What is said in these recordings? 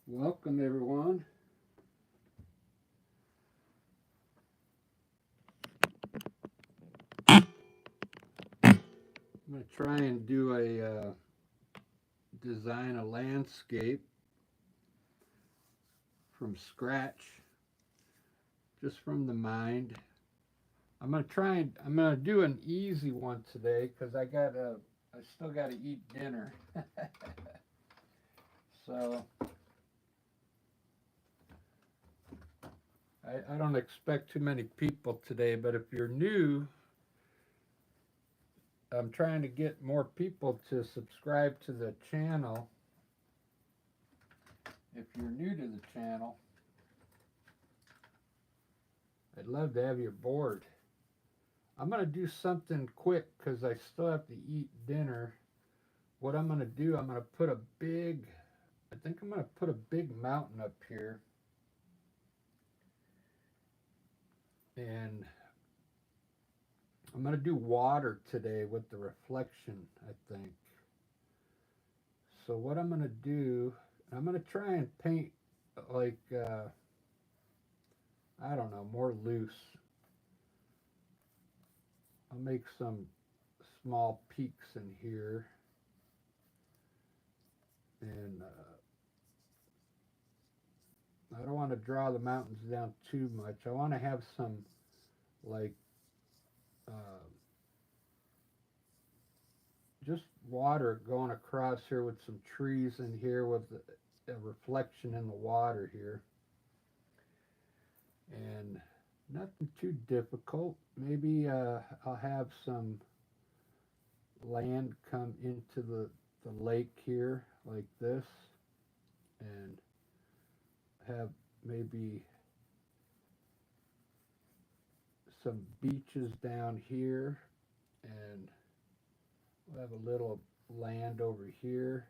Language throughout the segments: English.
Welcome everyone. I'm going to try and do a design a landscape from scratch, just from the mind. I'm going to do an easy one today because I still got to eat dinner. So I don't expect too many people today, but if you're new, I'm trying to get more people to subscribe to the channel. If you're new to the channel, I'd love to have you aboard. I'm going to do something quick because I still have to eat dinner. What I'm going to do, I'm going to put a big, I think I'm going to put a big mountain up here. And I'm going to do water today with the reflection, I think. So what I'm going to do, I'm going to try and paint like, I don't know, more loose. I'll make some small peaks in here. And I don't want to draw the mountains down too much. I want to have some like uh, just water going across here with some trees in here with a reflection in the water here. And nothing too difficult. Maybe I'll have some land come into the lake here like this and have maybe some beaches down here, and we'll have a little land over here.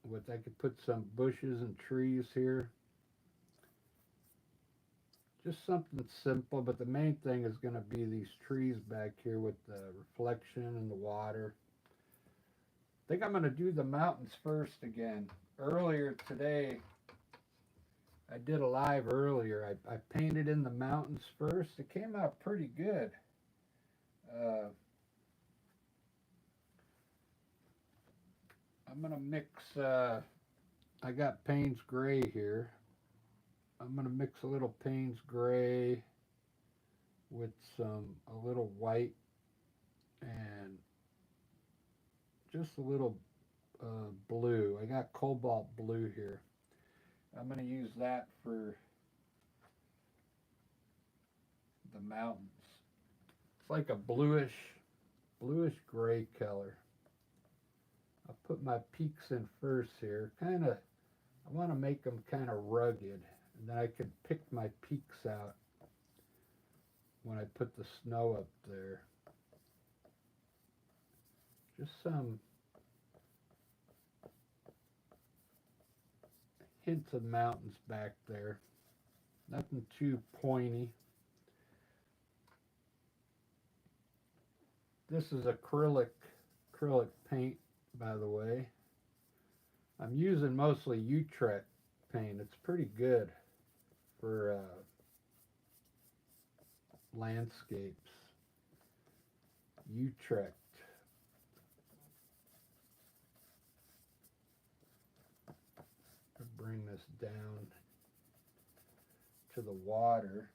With I could put some bushes and trees here. Just something simple, but the main thing is going to be these trees back here with the reflection and the water. I think I'm going to do the mountains first again. Earlier today, I did a live earlier. I painted in the mountains first. It came out pretty good. Uh, I'm going to mix, I got Payne's Gray here. I'm going to mix a little Payne's Gray with a little white and just a little blue. I got cobalt blue here. I'm going to use that for the mountains. It's like a bluish gray color. I'll put my peaks in first here. Kind of, I want to make them kind of rugged, and then I can pick my peaks out when I put the snow up there. Just some hints of mountains back there. Nothing too pointy. This is acrylic paint, by the way. I'm using mostly Utrecht paint. It's pretty good for landscapes. Utrecht. I'll bring this down to the water.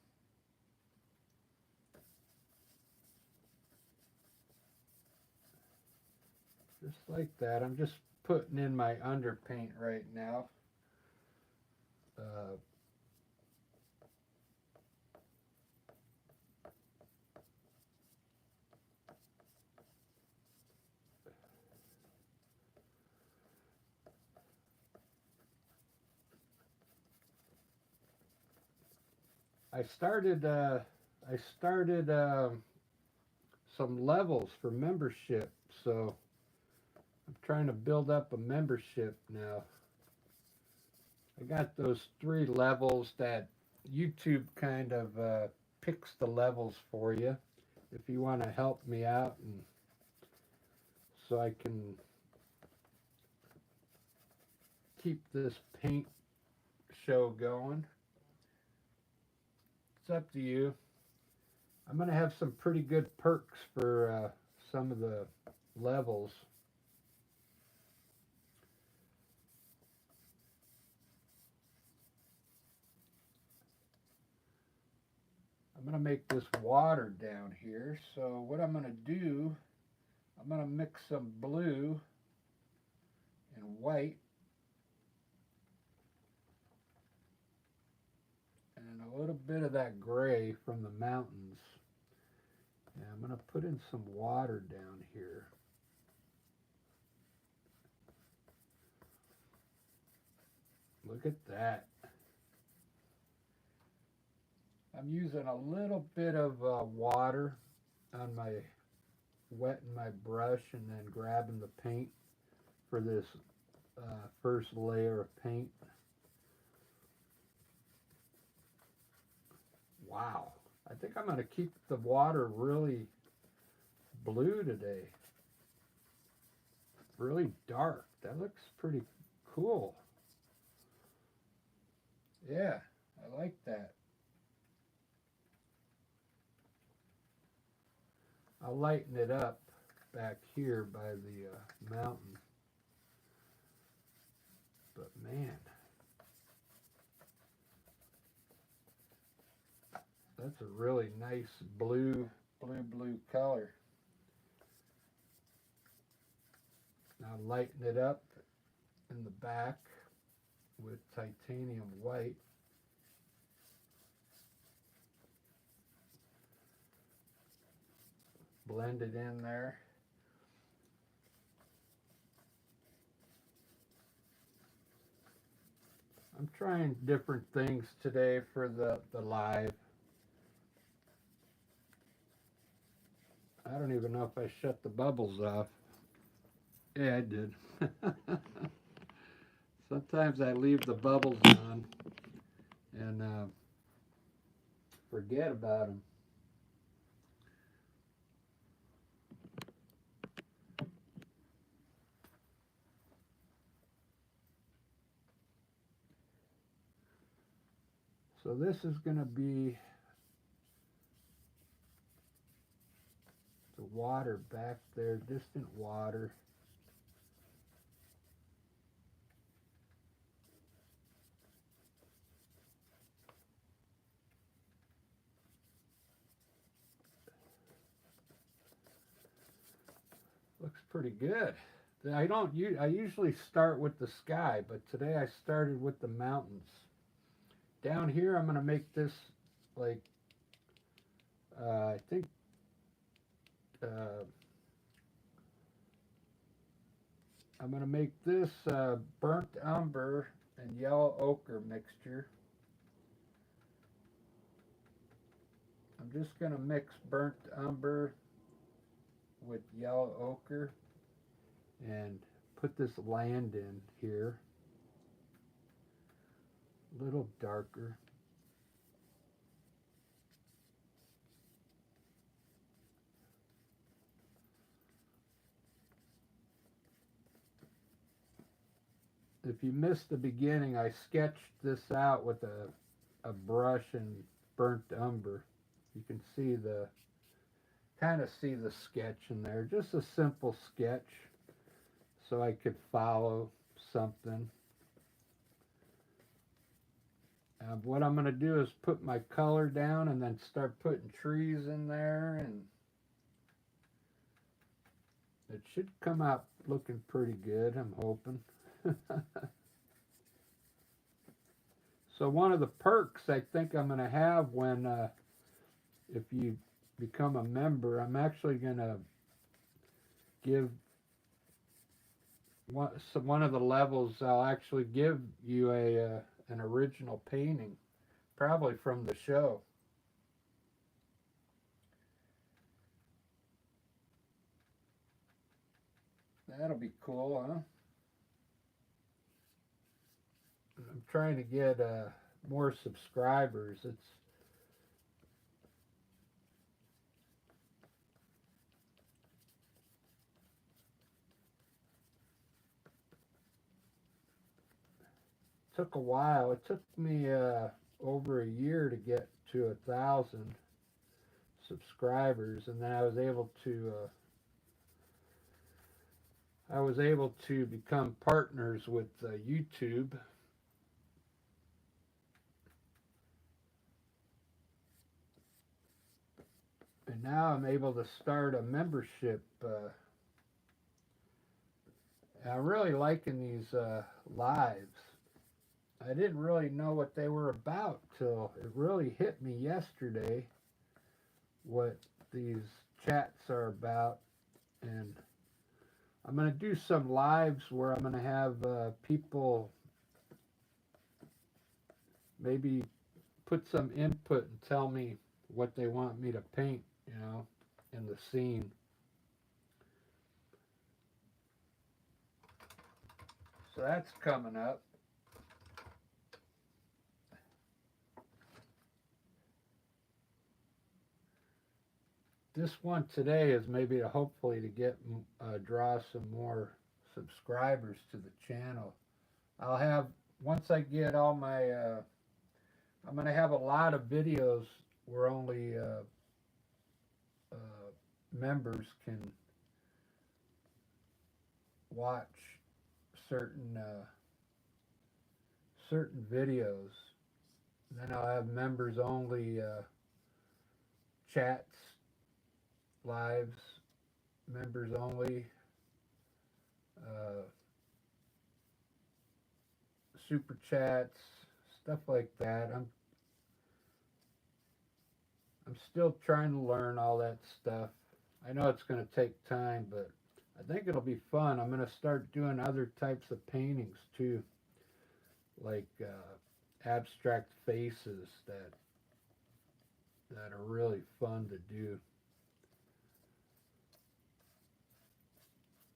Just like that. I'm just putting in my underpaint right now. Uh, I started some levels for membership, so I'm trying to build up a membership now. I got those 3 levels that YouTube kind of picks the levels for you if you want to help me out and so I can keep this paint show going. It's up to you. I'm going to have some pretty good perks for some of the levels. I'm going to make this water down here. So what I'm going to do, I'm going to mix some blue and white and a little bit of that gray from the mountains. And I'm going to put in some water down here. Look at that. I'm using a little bit of water on my, wetting my brush and then grabbing the paint for this first layer of paint. Wow. I think I'm going to keep the water really blue today. Really dark. That looks pretty cool. Yeah, I like that. I'll lighten it up back here by the mountain. But man, that's a really nice blue color. Now lighten it up in the back with titanium white. Blend it in there. I'm trying different things today for the live. I don't even know if I shut the bubbles off. Yeah, I did. Sometimes I leave the bubbles on and forget about them. So this is going to be the water back there, distant water. Looks pretty good. I usually start with the sky, but today I started with the mountains. Down here I'm going to make this like I think I'm going to make this burnt umber and yellow ochre mixture. I'm just going to mix burnt umber with yellow ochre and put this land in here. A little darker. If you missed the beginning, I sketched this out with a brush and burnt umber. You can see kind of see the sketch in there. Just a simple sketch so I could follow something. What I'm going to do is put my color down and then start putting trees in there, and it should come out looking pretty good, I'm hoping. So one of the perks I think I'm going to have when if you become a member, I'm actually going to give one of the levels. I'll actually give you an original painting, probably from the show. That'll be cool, huh? I'm trying to get more subscribers. took a while. It took me over a year to get to 1,000 subscribers, and then I was able to become partners with YouTube, and now I'm able to start a membership. I'm really liking these lives. I didn't really know what they were about till it really hit me yesterday what these chats are about. And I'm going to do some lives where I'm going to have people maybe put some input and tell me what they want me to paint, in the scene. So that's coming up. This one today is maybe hopefully to get draw some more subscribers to the channel. I'll have once I get all my I'm going to have a lot of videos where only members can watch certain certain videos. Then I'll have members only chats, lives, members only, uh, super chats, stuff like that. I'm still trying to learn all that stuff. I know it's going to take time, but I think it'll be fun. I'm going to start doing other types of paintings too, like abstract faces that are really fun to do.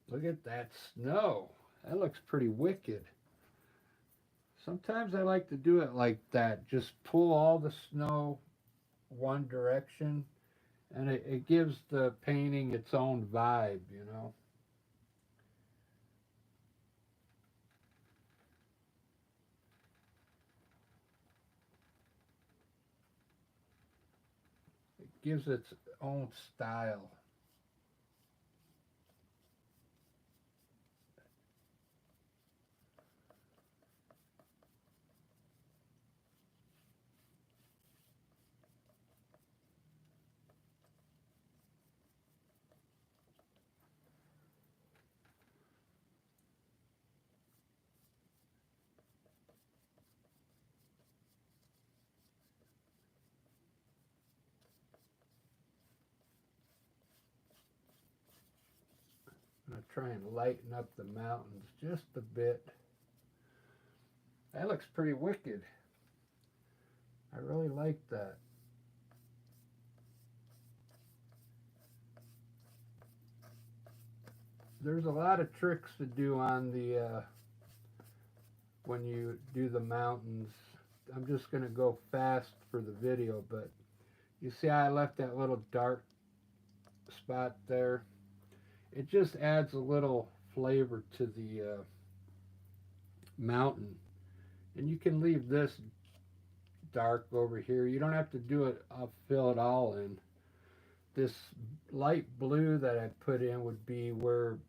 Look at that snow. That looks pretty wicked. Sometimes I like to do it like that. Just pull all the snow one direction, and it gives the painting its own vibe, It gives its own style. I'm going to try and lighten up the mountains just a bit. That looks pretty wicked. I really like that. There's a lot of tricks to do on the when you do the mountains. I'm just going to go fast for the video, but you see how I left that little dark spot there? It just adds a little flavor to the mountain. And you can leave this dark over here. You don't have to do it, I'll fill it all in. This light blue that I put in would be where,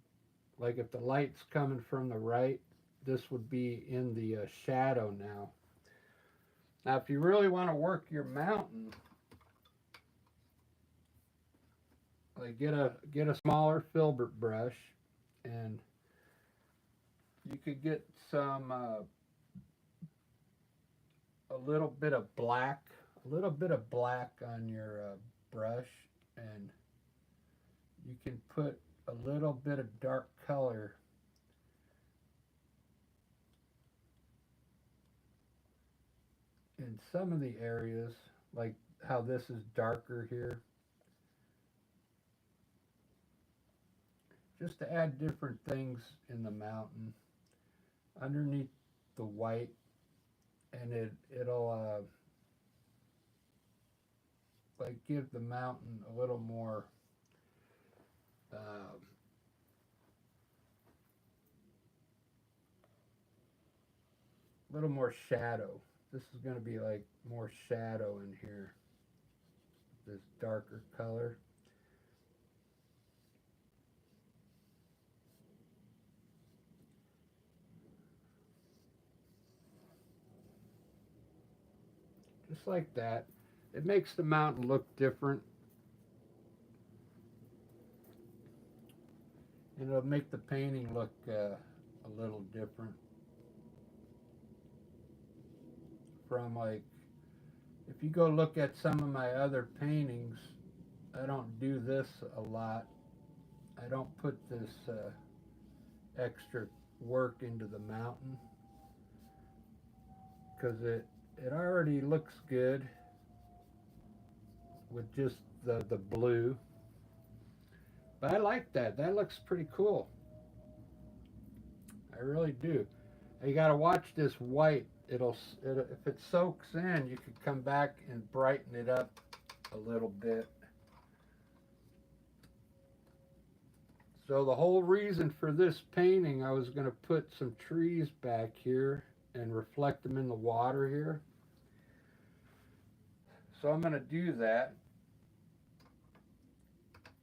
like if the light's coming from the right, this would be in the shadow now. Now if you really want to work your mountain, like get a smaller filbert brush, and you could get some a little bit of black on your brush, and you can put a little bit of dark color in some of the areas, like how this is darker here, just to add different things in the mountain underneath the white, and it'll like give the mountain a little more little more shadow. This is going to be like more shadow in here, this darker color. Just like that. It makes the mountain look different. And it'll make the painting look a little different from, like, if you go look at some of my other paintings, I don't do this a lot. I don't put this extra work into the mountain because it already looks good with just the blue. But I like that. That looks pretty cool. I really do. You got to watch this white. If it soaks in, you could come back and brighten it up a little bit. So the whole reason for this painting, I was going to put some trees back here and reflect them in the water here. So I'm going to do that.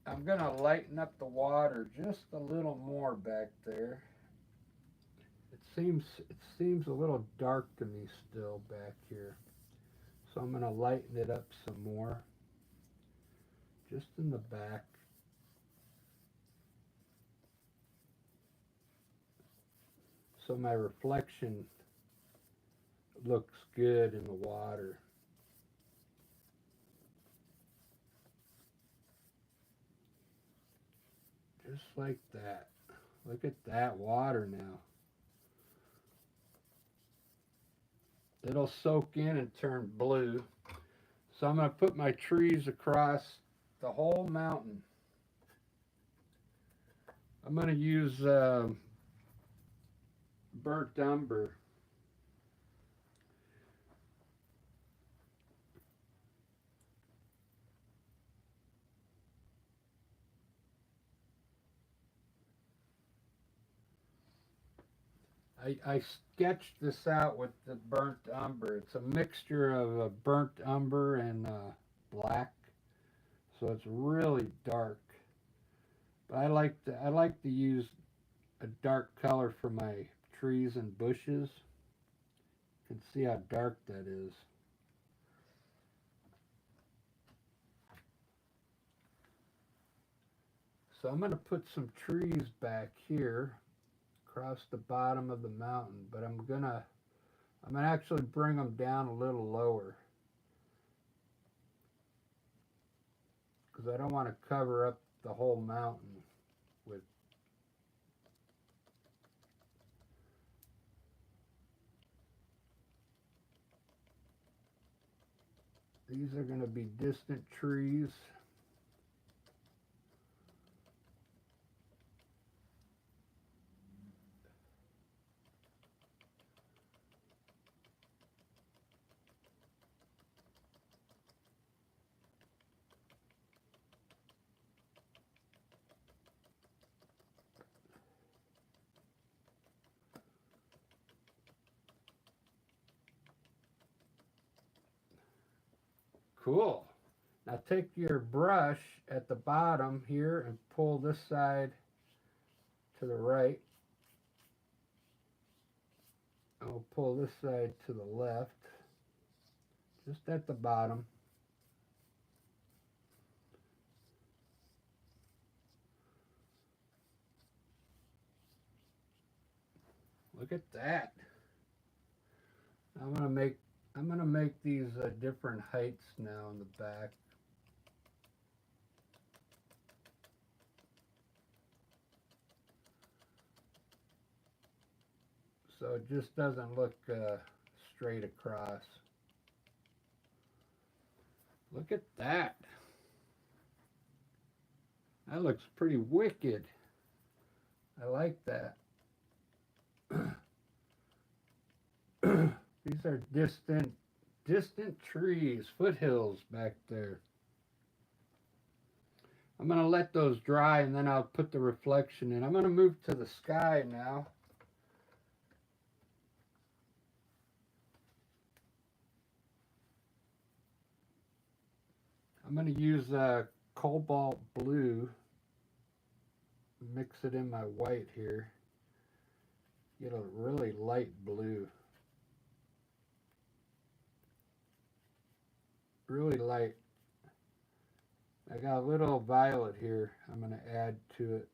I'm going to lighten up the water just a little more back there. It seems a little dark to me still back here. So I'm going to lighten it up some more. Just in the back. So my reflection looks good in the water. Just like that. Look at that water now. It'll soak in and turn blue. So I'm going to put my trees across the whole mountain. I'm going to use burnt umber. I sketched this out with the burnt umber. It's a mixture of burnt umber and black, so it's really dark. But I like to use a dark color for my trees and bushes. You can see how dark that is. So I'm going to put some trees back here across the bottom of the mountain, but I'm gonna actually bring them down a little lower because I don't want to cover up the whole mountain with. These are going to be distant trees. Cool. Now take your brush at the bottom here and pull this side to the right. And we'll pull this side to the left, just at the bottom. Look at that. I'm gonna make these different heights now in the back. So it just doesn't look straight across. Look at that. That looks pretty wicked. I like that. These are distant trees, foothills back there. I'm going to let those dry and then I'll put the reflection in. I'm going to move to the sky now. I'm going to use cobalt blue, mix it in my white here, get a really light blue, really light. I got a little violet here I'm going to add to it,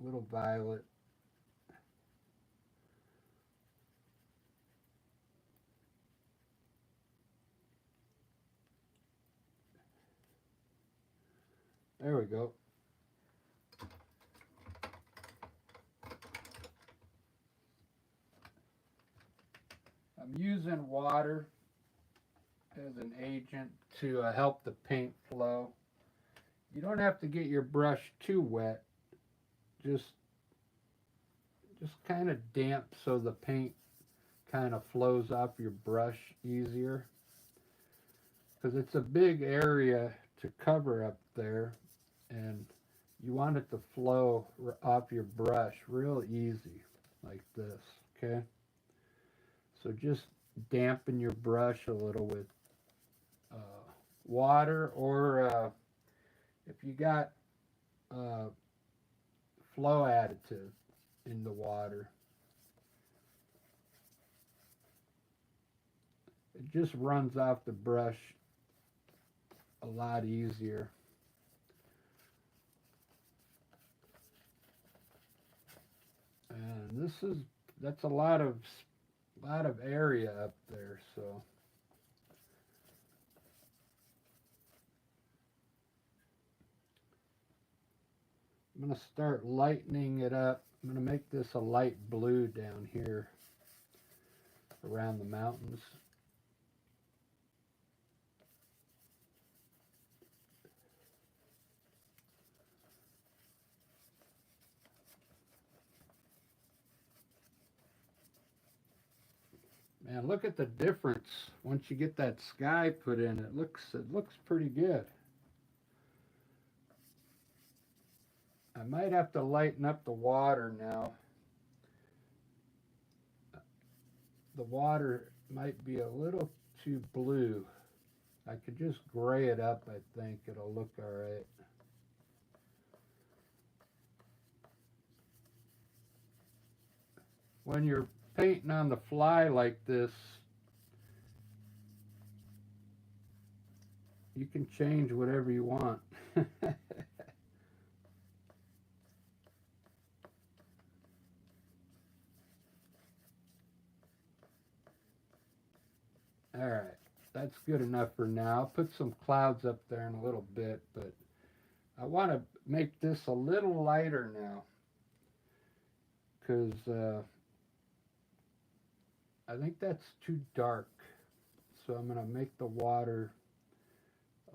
a little violet. There we go. I'm using water as an agent to help the paint flow. You don't have to get your brush too wet, just kind of damp so the paint kind of flows off your brush easier, because it's a big area to cover up there, and you want it to flow off your brush real easy like this. Okay, so just dampen your brush a little with water, or if you got flow additive in the water, it just runs off the brush a lot easier. And that's a lot of area up there, so I'm going to start lightening it up. I'm going to make this a light blue down here around the mountains. Man, look at the difference once you get that sky put in. It looks pretty good. I might have to lighten up the water now. The water might be a little too blue. I could just gray it up, I think. It'll look all right. When you're painting on the fly like this, you can change whatever you want. All right, that's good enough for now. I'll put some clouds up there in a little bit, but I want to make this a little lighter now, because I think that's too dark. So I'm going to make the water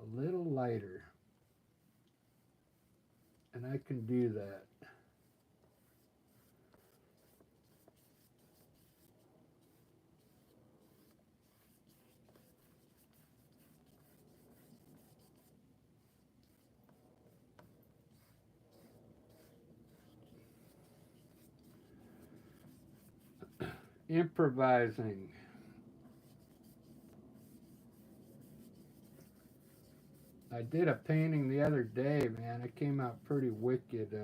a little lighter, and I can do that. Improvising. I did a painting the other day, man. It came out pretty wicked.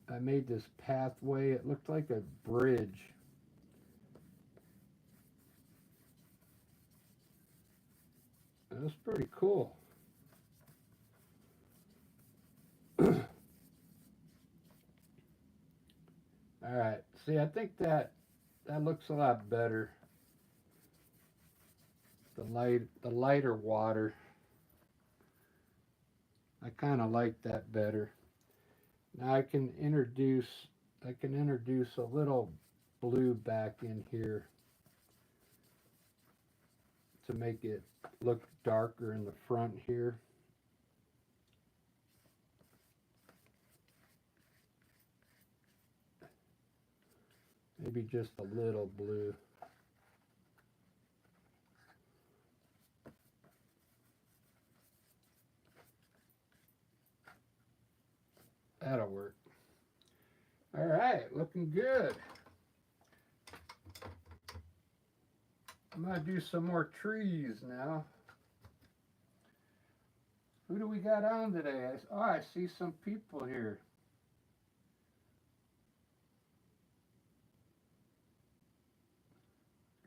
I made this pathway. It looked like a bridge. It was pretty cool. All right. See, I think that looks a lot better. The lighter water. I kind of like that better. Now I can introduce a little blue back in here to make it look darker in the front here. Maybe just a little blue. That'll work. All right, looking good. I'm going to do some more trees now. Who do we got on today? I see some people here.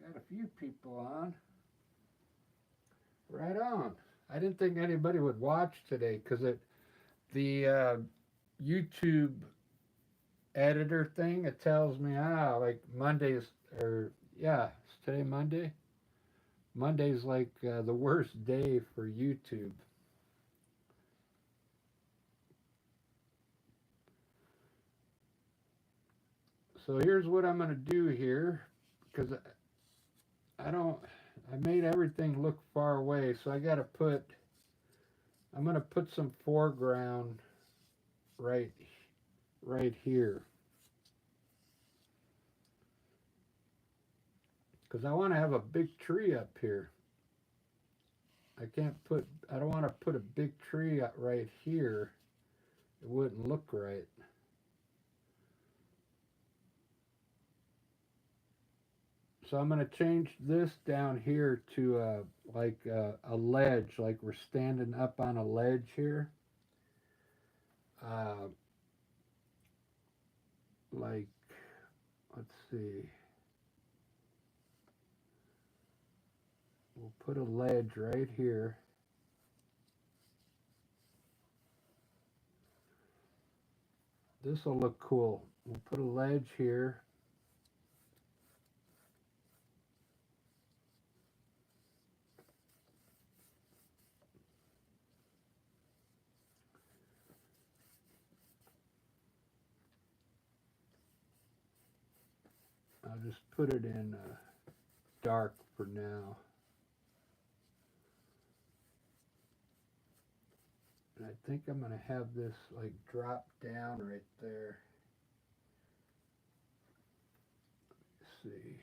Got a few people on. Right on. I didn't think anybody would watch today because the YouTube editor thing, it tells me like Mondays, or yeah, it's today Monday. Monday's like the worst day for YouTube. So here's what I'm going to do here, because I made everything look far away, so I'm going to put some foreground right here, because I want to have a big tree up here. I don't want to put a big tree right here. It wouldn't look right. So I'm going to change this down here to like a ledge, like we're standing up on a ledge here. Uh, like, let's see. We'll put a ledge right here. This will look cool. We'll put a ledge here. I'll just put it in dark for now. And I think I'm going to have this like drop down right there. Let's see.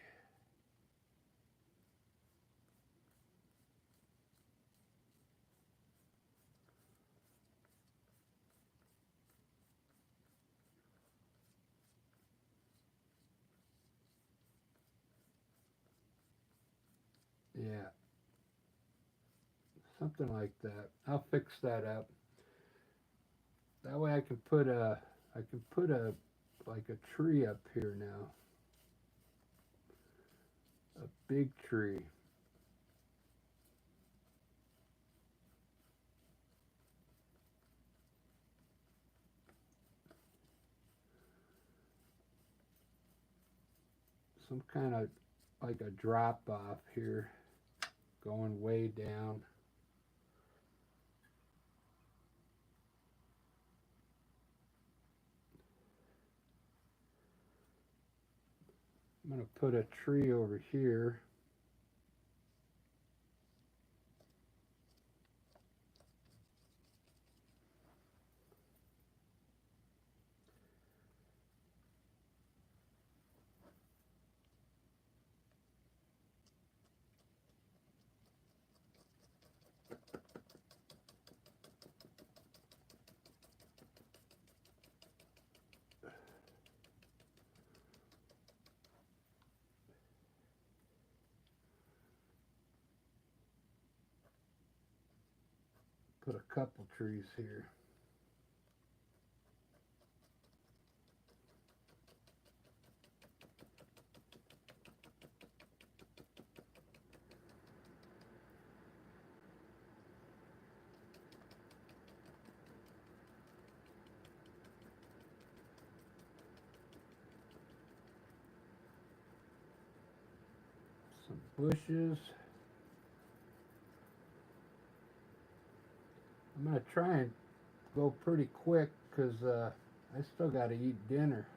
Yeah, something like that. I'll fix that up. That way I can put a like a tree up here now. A big tree. Some kind of like a drop off here going way down. I'm going to put a tree over here. Put a couple trees here. Some bushes. I'm going to try and go pretty quick because I still got to eat dinner.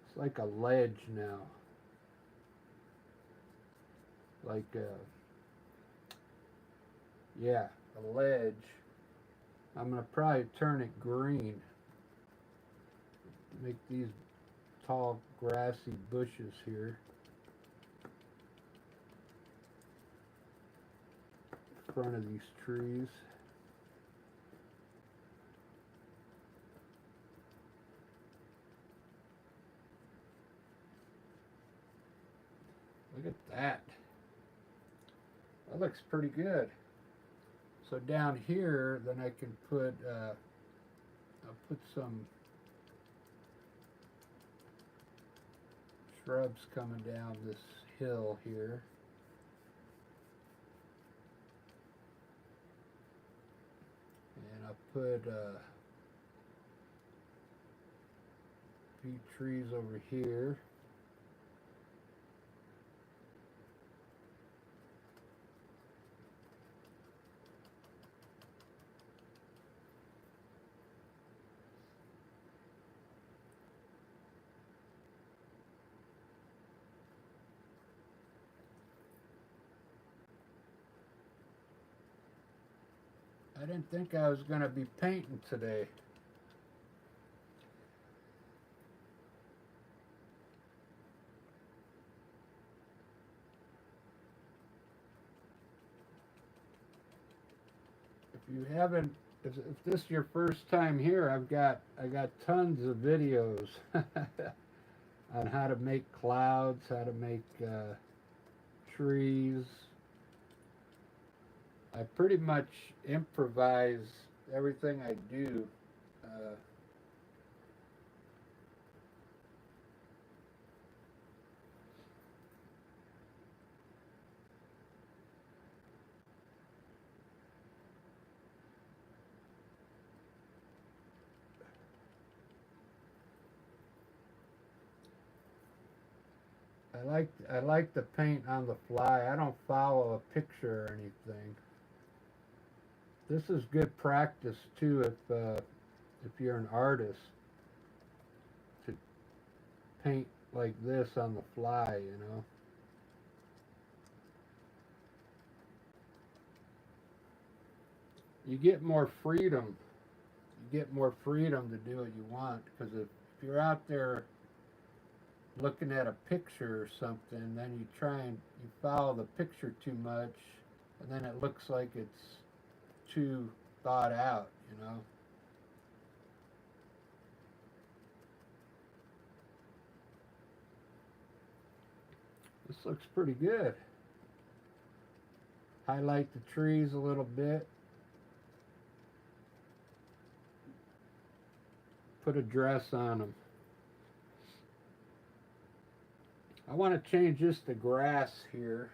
It's like a ledge now. Like yeah, a ledge. I'm going to probably turn it green. Make these tall grassy bushes here. front of these trees. Look at that. That looks pretty good. So down here, then I can put, I'll put some shrubs coming down this hill here. And I'll put a few trees over here. I didn't think I was going to be painting today. If you haven't, if this is your first time here, I got tons of videos on how to make clouds, how to make trees. I pretty much improvise everything I do. I like to paint on the fly. I don't follow a picture or anything. This is good practice too if you're an artist, to paint like this on the fly, you know. You get more freedom. You get more freedom to do what you want, because if you're out there looking at a picture or something, then you try and you follow the picture too much, and then it looks like it's too thought out, you know. This looks pretty good. Highlight the trees a little bit. Put a dress on them. I want to change this to grass here.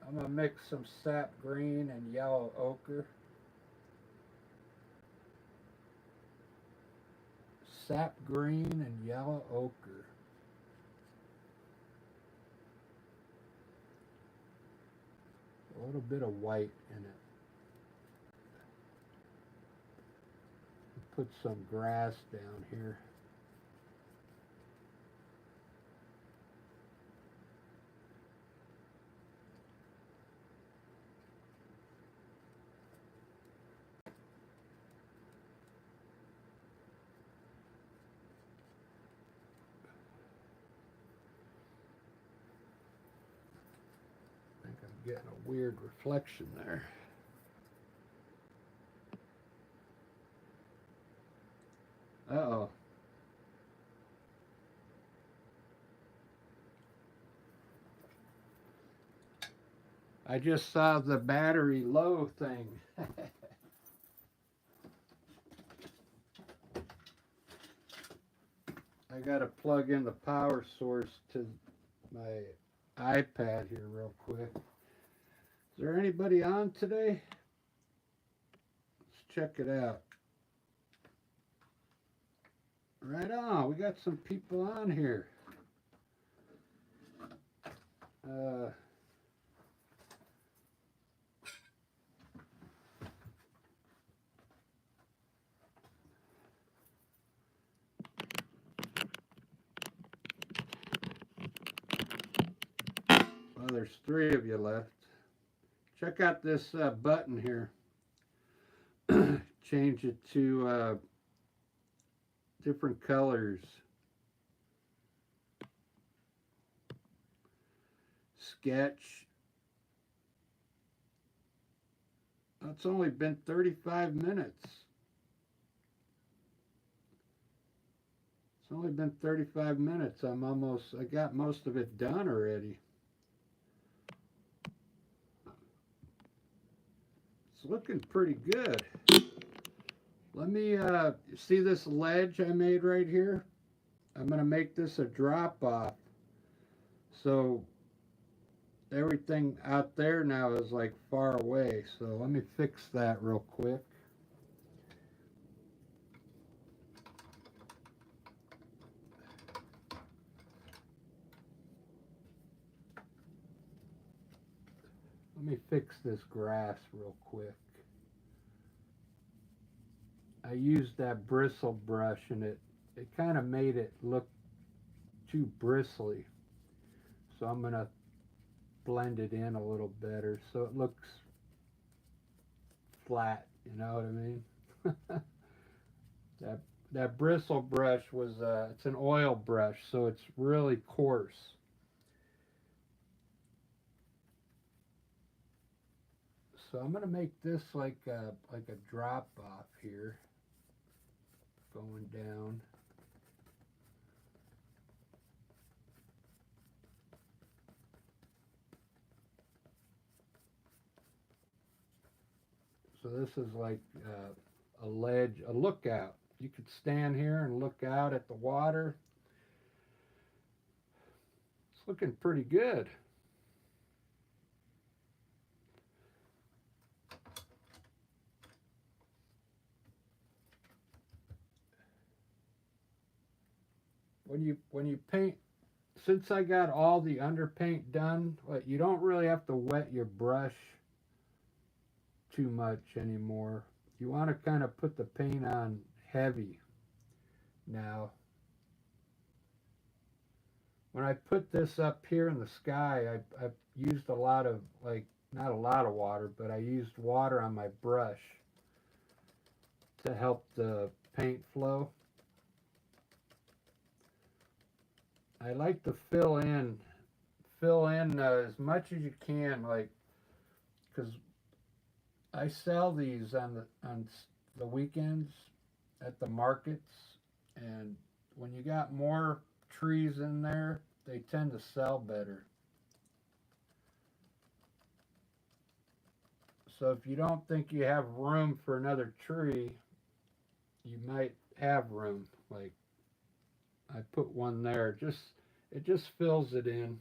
I'm going to mix some sap green and yellow ochre. Sap green and yellow ochre. A little bit of white in it. Put some grass down here. I think I'm getting a weird reflection there. Uh-oh. I just saw the battery low thing. I gotta plug in the power source to my iPad here real quick. Is there anybody on today? Let's check it out. Right on, we got some people on here. Well, there's 3 of you left. Check out this button here. Change it to different colors. Sketch, It's only been 35 minutes. It's only been 35 minutes. I got most of it done already. It's looking pretty good. Let me see this ledge I made right here. I'm going to make this a drop off. So everything out there now is like far away. So let me fix that real quick. Let me fix this grass real quick. I used that bristle brush and it kind of made it look too bristly. So I'm going to blend it in a little better so it looks flat, you know what I mean? that bristle brush was it's an oil brush, so it's really coarse. So I'm gonna make this like a drop off here, going down. So this is like a ledge, a lookout. You could stand here and look out at the water. It's looking pretty good. When you paint, since I got all the underpaint done, you don't really have to wet your brush too much anymore. You want to kind of put the paint on heavy now. When I put this up here in the sky, I used a lot of, like, not a lot of water, but I used water on my brush to help the paint flow. I like to fill in as much as you can, like, because I sell these on the weekends at the markets, and when you got more trees in there, they tend to sell better. So if you don't think you have room for another tree, you might have room. Like, I put one there. It just fills it in.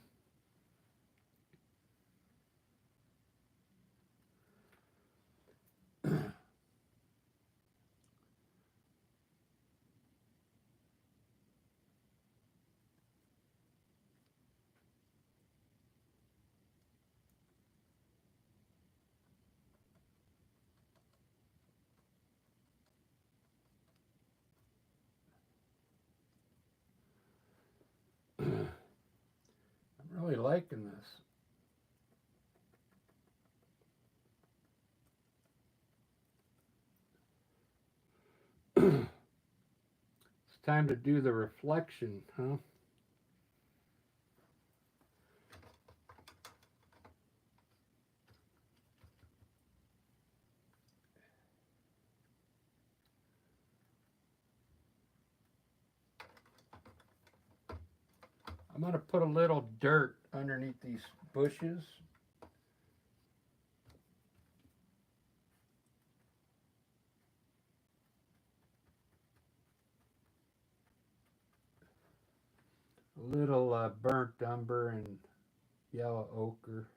I'm really liking this. It's time to do the reflection, huh? I'm going to put a little dirt underneath these bushes. A little burnt umber and yellow ochre.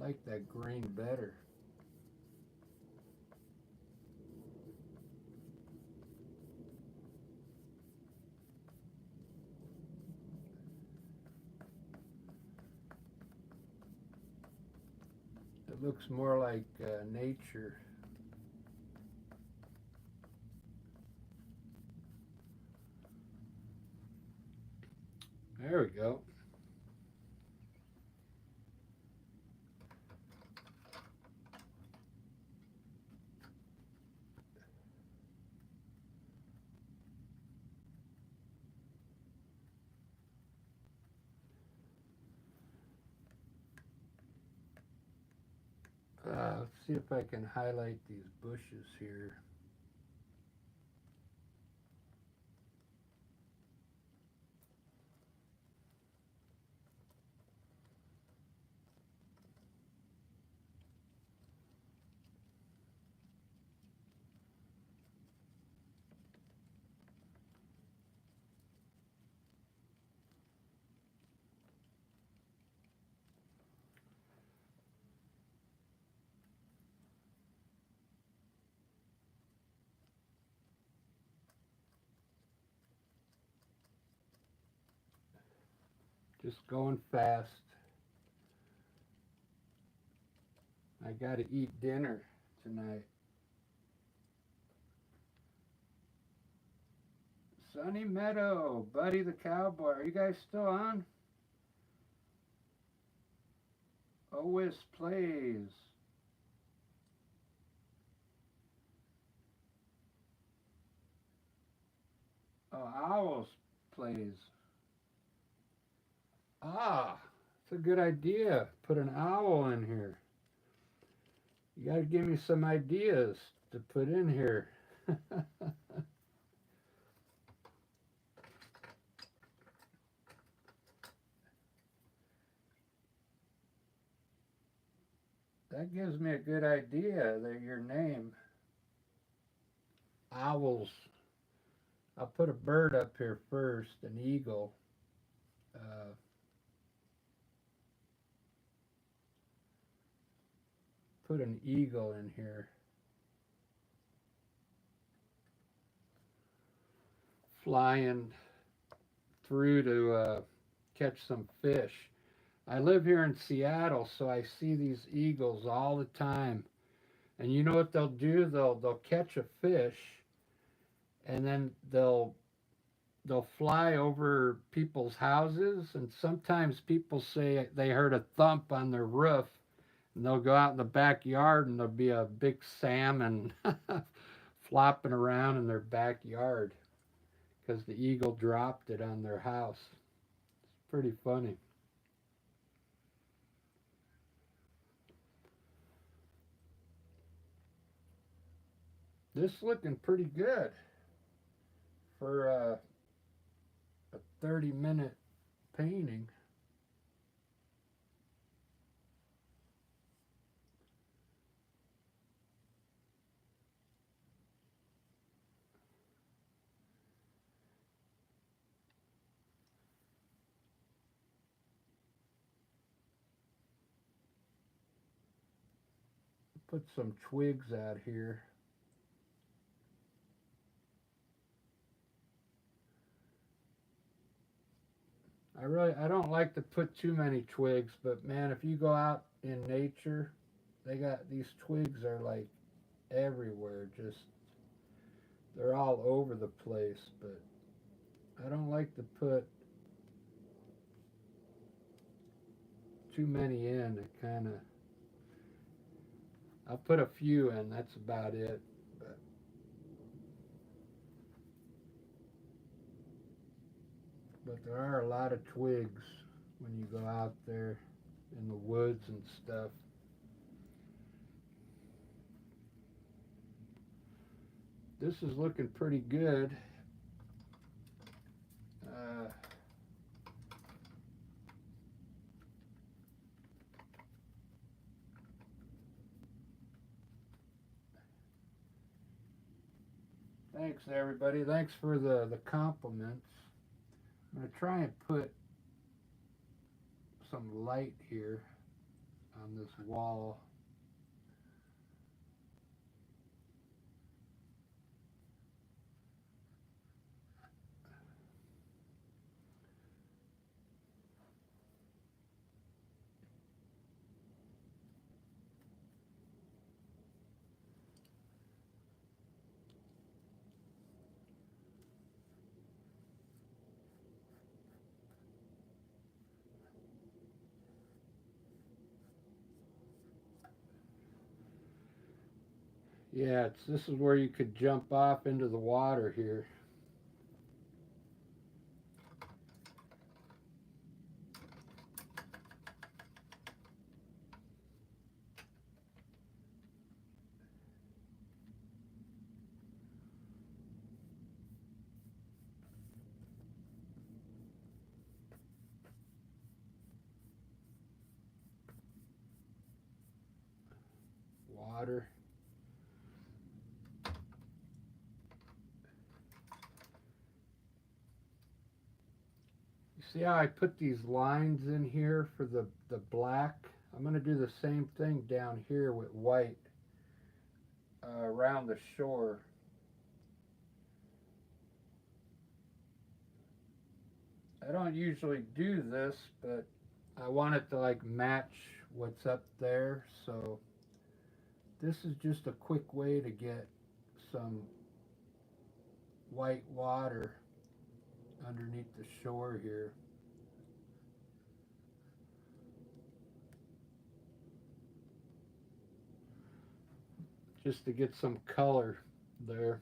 like that green better. It looks more like nature. There we go. Let's see if I can highlight these bushes here. Just going fast. I gotta eat dinner tonight. Sunny Meadow, Buddy the Cowboy. Are you guys still on? Always plays. Oh, Owls plays. Ah, it's a good idea. Put an owl in here. You gotta give me some ideas to put in here. That gives me a good idea. That your name. Owls. I'll put a bird up here first, an eagle. Uh, put an eagle in here. Flying through to catch some fish. I live here in Seattle, so I see these eagles all the time. And you know what they'll do? They'll catch a fish, and then they'll fly over people's houses. And sometimes people say they heard a thump on their roof, and they'll go out in the backyard, and there'll be a big salmon flopping around in their backyard because the eagle dropped it on their house. It's pretty funny. This looking pretty good for a 30-minute painting. Put some twigs out here. I don't like to put too many twigs, but man, if you go out in nature, they got these twigs are like everywhere. Just they're all over the place, but I don't like to put too many in. It kind of I'll put a few in. That's about it. But there are a lot of twigs when you go out there in the woods and stuff. This is looking pretty good. Uh, Thanks, everybody. Thanks for the compliments. I'm going to try and put some light here on this wall. Yeah, this is where you could jump off into the water here. Water. You see how I put these lines in here for the black? I'm going to do the same thing down here with white around the shore. I don't usually do this, but I want it to like match what's up there, so this is just a quick way to get some white water underneath the shore here. Just to get some color there.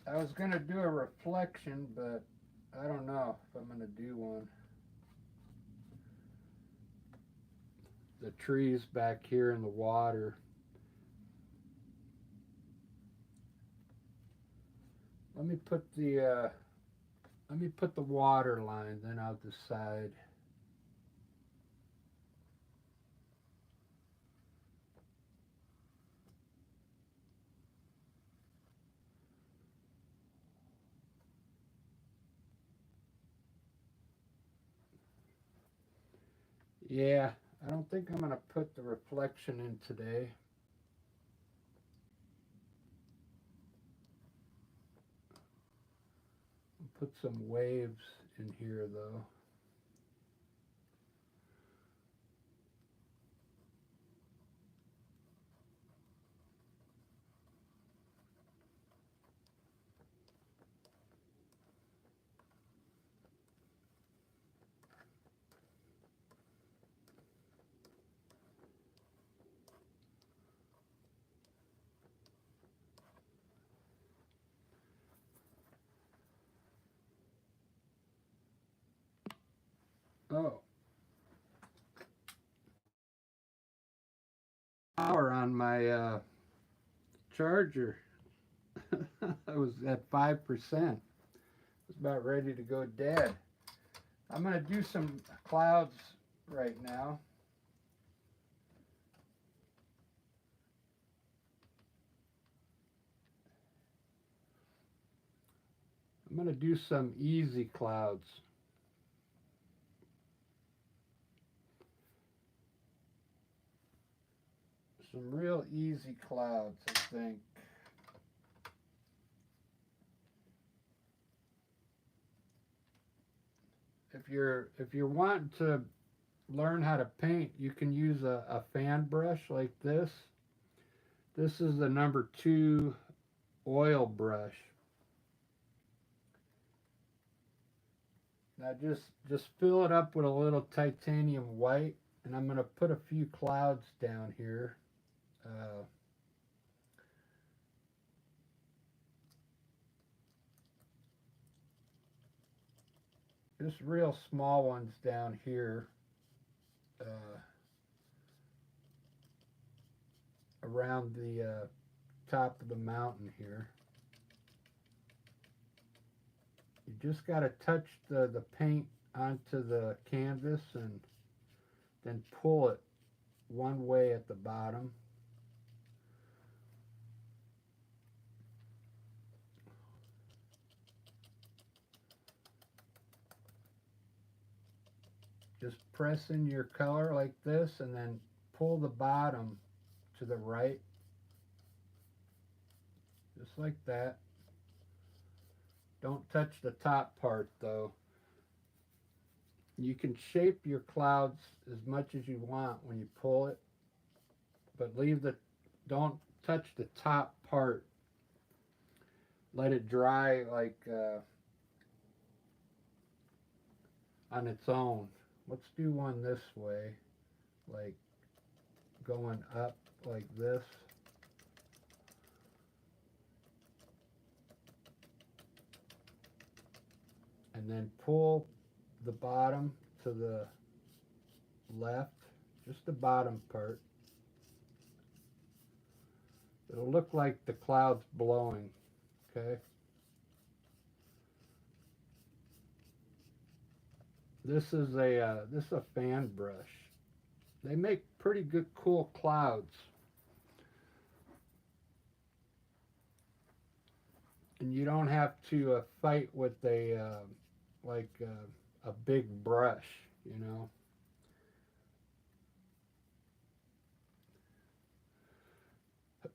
I was going to do a reflection, but I don't know if I'm going to do one. The trees back here in the water. Let me put the water line, then I'll decide. Yeah, I don't think I'm going to put the reflection in today. I'll put some waves in here though. Oh, power on my charger. I was at 5%. It's about ready to go dead. I'm going to do some clouds right now. I'm going to do some easy clouds. Some real easy clouds, I think. If you're wanting to learn how to paint, you can use a fan brush like this. This is the number 2 oil brush. Now just fill it up with a little titanium white, and I'm going to put a few clouds down here. Just real small ones down here. Around the top of the mountain here. You just got to touch the paint onto the canvas and then pull it one way at the bottom. Just press in your color like this and then pull the bottom to the right, just like that. Don't touch the top part though. You can shape your clouds as much as you want when you pull it, but don't touch the top part. Let it dry like on its own. Let's do one this way, like going up like this. And then pull the bottom to the left, just the bottom part. It'll look like the cloud's blowing, okay? This is a fan brush. They make pretty good, cool clouds, and you don't have to fight with like a big brush, you know.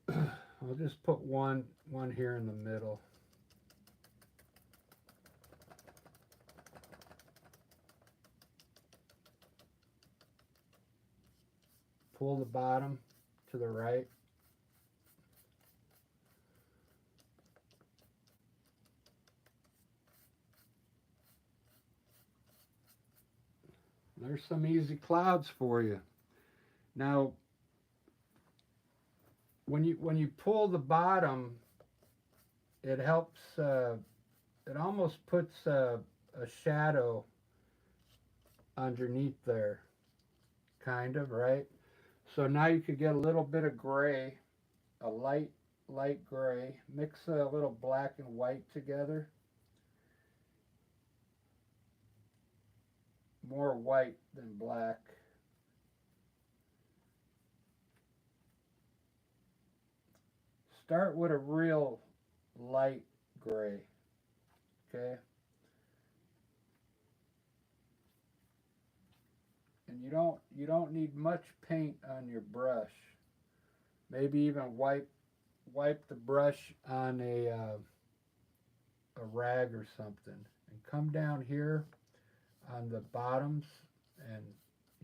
I'll just put one here in the middle. Pull the bottom to the right. There's some easy clouds for you. Now, when you pull the bottom, it helps. It almost puts a shadow underneath there, kind of, right? So now you could get a little bit of gray, a light gray. Mix a little black and white together. More white than black. Start with a real light gray, okay? And you don't need much paint on your brush. Maybe even wipe the brush on a rag or something, and come down here on the bottoms, and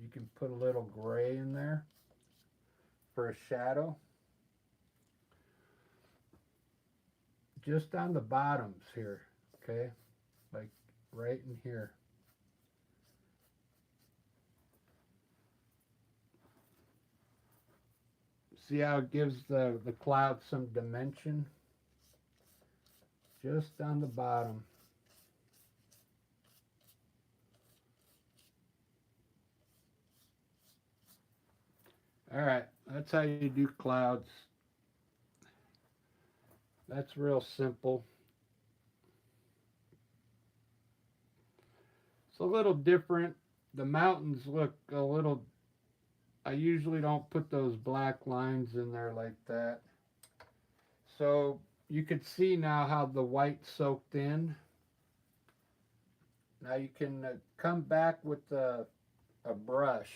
you can put a little gray in there for a shadow. Just on the bottoms here, okay? Like right in here. See how it gives the cloud some dimension? Just on the bottom. All right, that's how you do clouds. That's real simple. It's a little different. The mountains look a little. I usually don't put those black lines in there like that. So you could see now how the white soaked in. Now you can come back with a brush.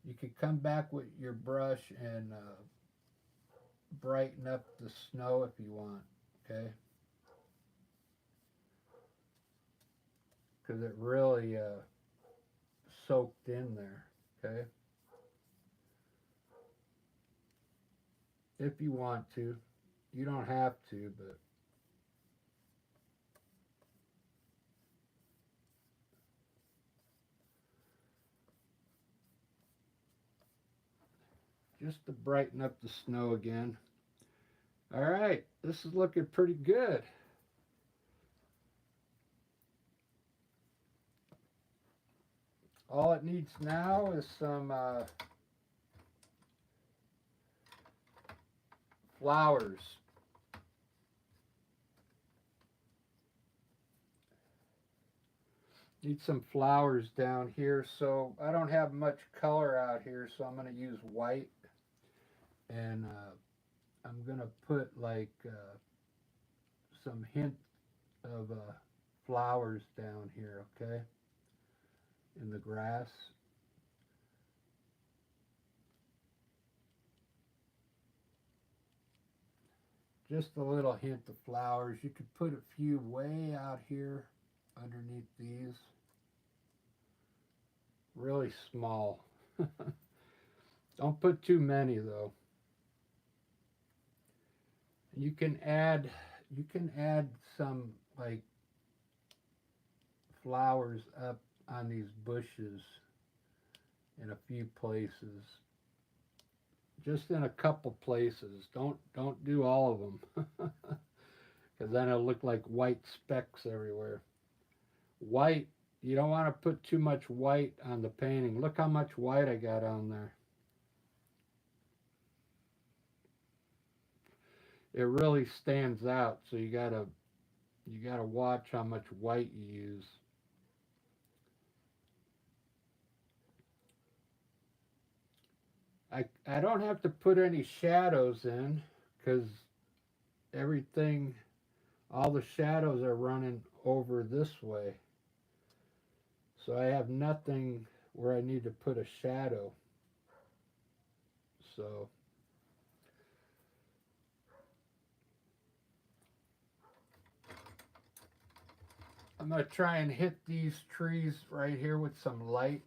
You could come back with your brush and brighten up the snow if you want, okay? Because it really soaked in there, okay? If you want to. You don't have to, but just to brighten up the snow again. All right, this is looking pretty good. All it needs now is some flowers. Need some flowers down here. So I don't have much color out here, so I'm going to use white. And I'm going to put like some hint of flowers down here, okay? in the grass. Just a little hint of flowers. You could put a few way out here underneath these. Really small. Don't put too many though. You can add some like flowers up on these bushes in a few places. Just in a couple places. Don't do all of them. Because then it'll look like white specks everywhere. White, you don't want to put too much white on the painting. Look how much white I got on there. It really stands out, so you gotta watch how much white you use. I don't have to put any shadows in because everything, all the shadows are running over this way. So I have nothing where I need to put a shadow. So I'm going to try and hit these trees right here with some light,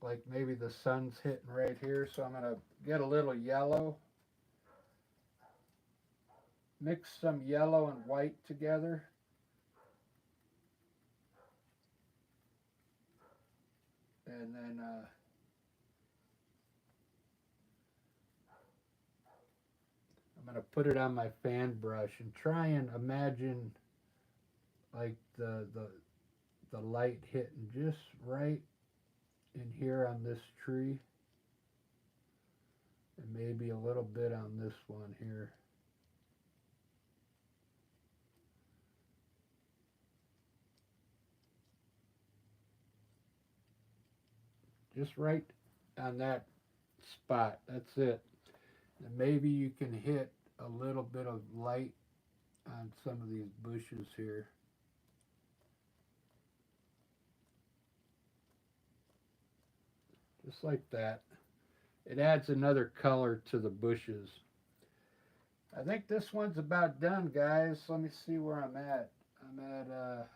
like maybe the sun's hitting right here. So I'm going to get a little yellow, mix some yellow and white together. And then I'm going to put it on my fan brush and try and imagine like the light hitting just right in here on this tree, and maybe a little bit on this one here. Just right on that spot. That's it. And maybe you can hit a little bit of light on some of these bushes here. Just like that. It adds another color to the bushes. I think this one's about done, guys. Let me see where I'm at. I'm at,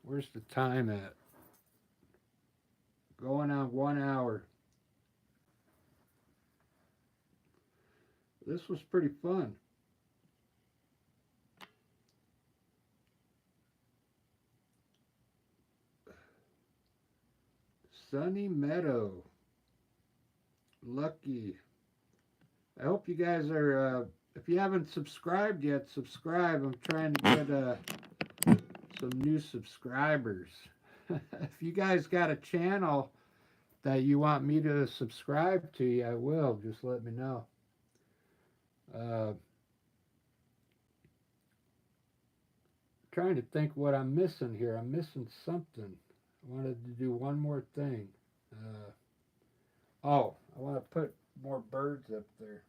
where's the time at? Going on 1 hour. This was pretty fun. Sunny Meadow. Lucky. I hope you guys are, if you haven't subscribed yet, subscribe. I'm trying to get some new subscribers. If you guys got a channel that you want me to subscribe to, I will. Just let me know. Uh, Trying to think what I'm missing here. I'm missing something. I wanted to do one more thing. Oh, I want to put more birds up there.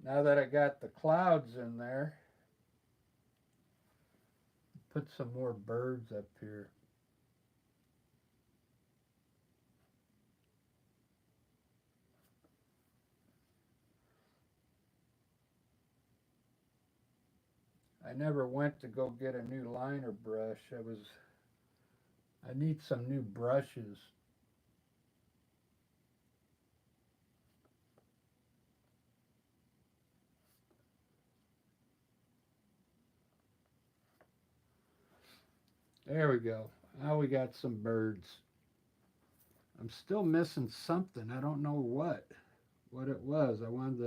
Now that I got the clouds in there, put some more birds up here. I never went to go get a new liner brush. I need some new brushes. There we go. Now we got some birds. I'm still missing something. I don't know what it was. I wanted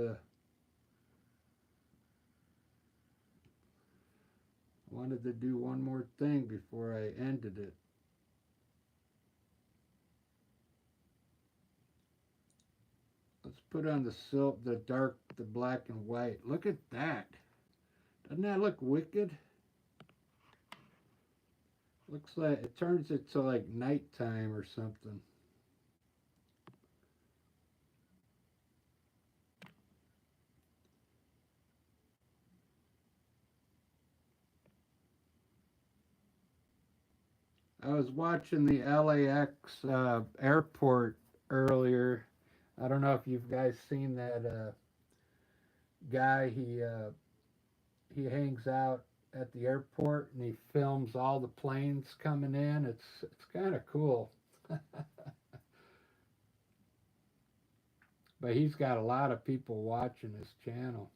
to do one more thing before I ended it. Let's put on the dark, the black and white. Look at that. Doesn't that look wicked? Looks like it turns it to like nighttime or something. I was watching the LAX airport earlier. I don't know if you guys seen that guy. He hangs out at the airport and he films all the planes coming in. It's kind of cool. But he's got a lot of people watching his channel.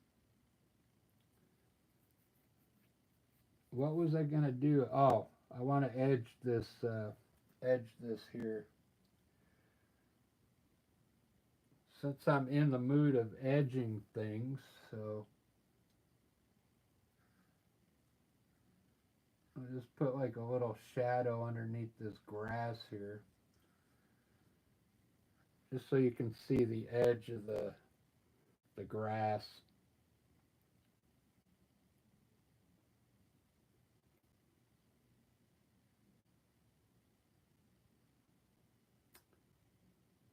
What was I gonna do? Oh, I want to edge this here. Since I'm in the mood of edging things, so I'll just put like a little shadow underneath this grass here, just so you can see the edge of the grass.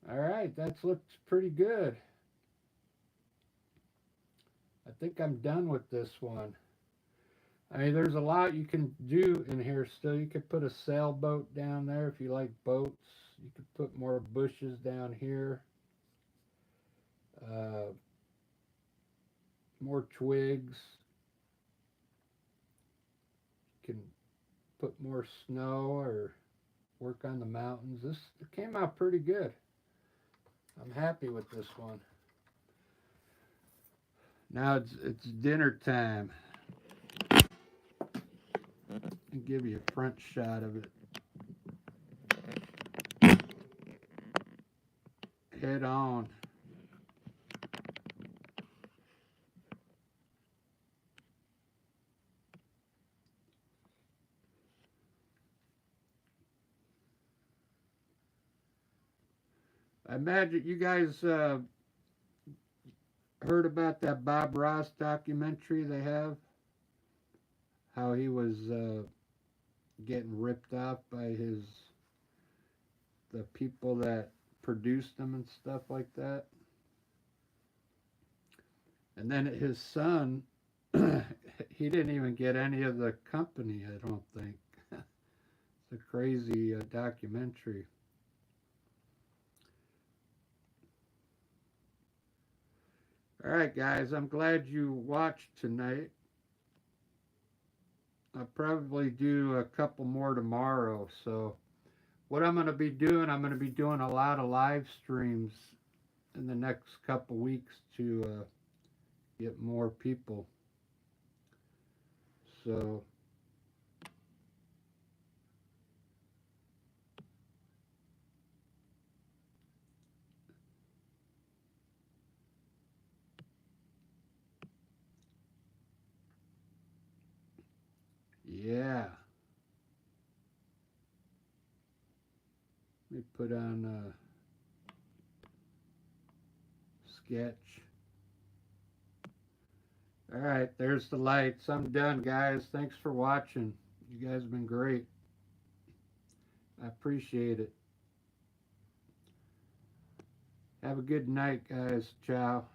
All right, that looks pretty good. I think I'm done with this one. I mean, there's a lot you can do in here still. You could put a sailboat down there if you like boats. You could put more bushes down here. Uh, More twigs. You can put more snow or work on the mountains. This came out pretty good. I'm happy with this one. Now it's dinner time. I'll give you a front shot of it. Head on. I imagine you guys heard about that Bob Ross documentary they have? How he was getting ripped off by the people that produced them and stuff like that. And then his son, he didn't even get any of the company, I don't think. It's a crazy documentary. All right, guys, I'm glad you watched tonight. I'll probably do a couple more tomorrow. So, what I'm going to be doing, I'm going to be doing a lot of live streams in the next couple weeks to get more people. So, yeah. Let me put on a sketch. All right, there's the lights. I'm done, guys. Thanks for watching. You guys have been great. I appreciate it. Have a good night, guys. Ciao.